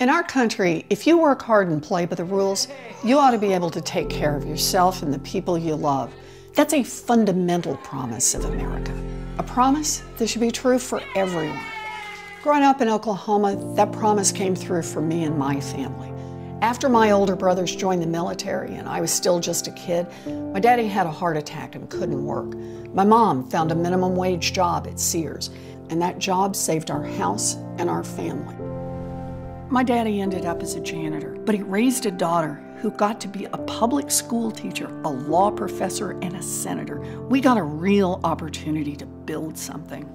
In our country, if you work hard and play by the rules, you ought to be able to take care of yourself and the people you love. That's a fundamental promise of America. A promise that should be true for everyone. Growing up in Oklahoma, that promise came through for me and my family. After my older brothers joined the military and I was still just a kid, my daddy had a heart attack and couldn't work. My mom found a minimum wage job at Sears, and that job saved our house and our family. My daddy ended up as a janitor, but he raised a daughter who got to be a public school teacher, a law professor, and a senator. We got a real opportunity to build something.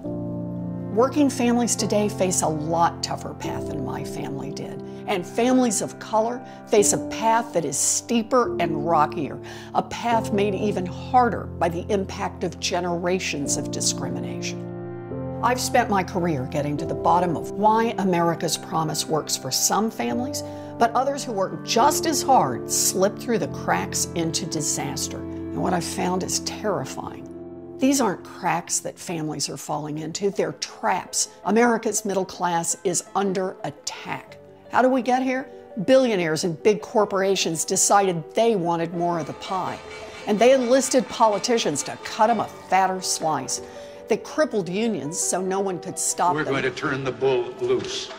Working families today face a lot tougher path than my family did. And families of color face a path that is steeper and rockier, a path made even harder by the impact of generations of discrimination. I've spent my career getting to the bottom of why America's promise works for some families, but others who work just as hard slip through the cracks into disaster. And what I've found is terrifying. These aren't cracks that families are falling into, they're traps. America's middle class is under attack. How did we get here? Billionaires and big corporations decided they wanted more of the pie, and they enlisted politicians to cut them a fatter slice. They crippled unions so no one could stop them. We're going to turn the bull loose.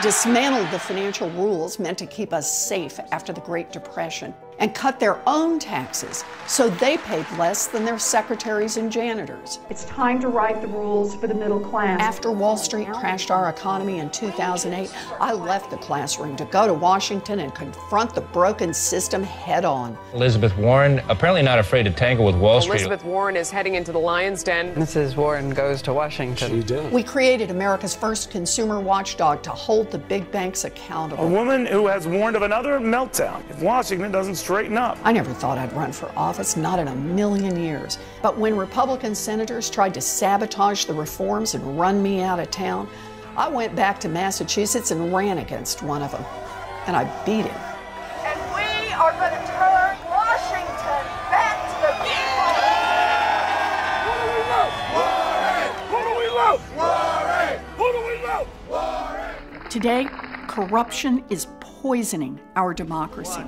Dismantled the financial rules meant to keep us safe after the Great Depression, and cut their own taxes so they paid less than their secretaries and janitors. It's time to write the rules for the middle class. After Wall Street crashed our economy in 2008, I left the classroom to go to Washington and confront the broken system head on. Elizabeth Warren, apparently not afraid to tangle with Wall Street. Elizabeth Warren is heading into the lion's den. Mrs. Warren goes to Washington. She did. We created America's first consumer watchdog to hold the big banks accountable. A woman who has warned of another meltdown if Washington doesn't straighten up. I never thought I'd run for office, not in a million years. But when Republican senators tried to sabotage the reforms and run me out of town, I went back to Massachusetts and ran against one of them. And I beat him. And we are going to turn Washington back to the people. Who do we love? Warren! Who do we love? Warren! Today, corruption is poisoning our democracy.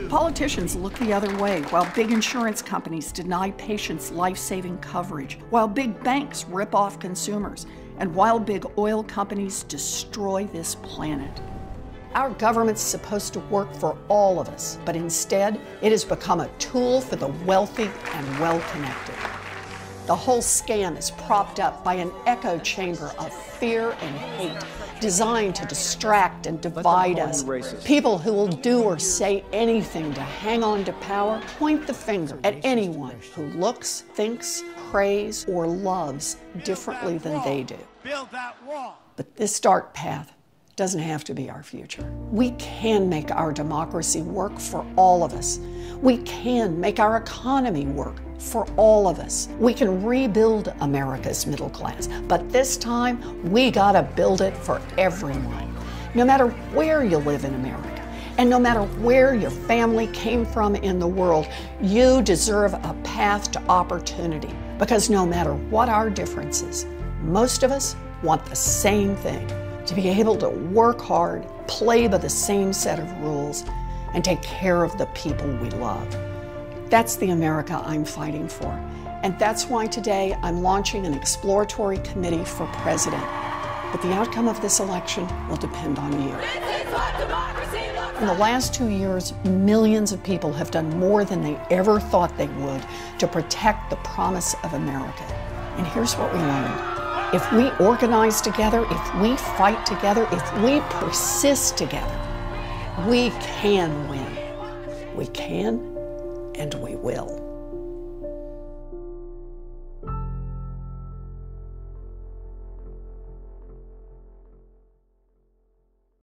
Politicians look the other way while big insurance companies deny patients life-saving coverage, while big banks rip off consumers, and while big oil companies destroy this planet. Our government's supposed to work for all of us, but instead, it has become a tool for the wealthy and well-connected. The whole scam is propped up by an echo chamber of fear and hate, designed to distract and divide us. People who will do or say anything to hang on to power point the finger at anyone who looks, thinks, prays, or loves differently than they do. Build that wall. But this dark path doesn't have to be our future. We can make our democracy work for all of us. We can make our economy work for all of us. We can rebuild America's middle class, but this time we gotta build it for everyone. No matter where you live in America, and no matter where your family came from in the world, you deserve a path to opportunity, because no matter what our differences, most of us want the same thing: to be able to work hard, play by the same set of rules, and take care of the people we love. That's the America I'm fighting for. And that's why today I'm launching an exploratory committee for president. But the outcome of this election will depend on you. This is what democracy looks like. In the last 2 years, millions of people have done more than they ever thought they would to protect the promise of America. And here's what we learned. If we organize together, if we fight together, if we persist together, we can win. We can, and we will.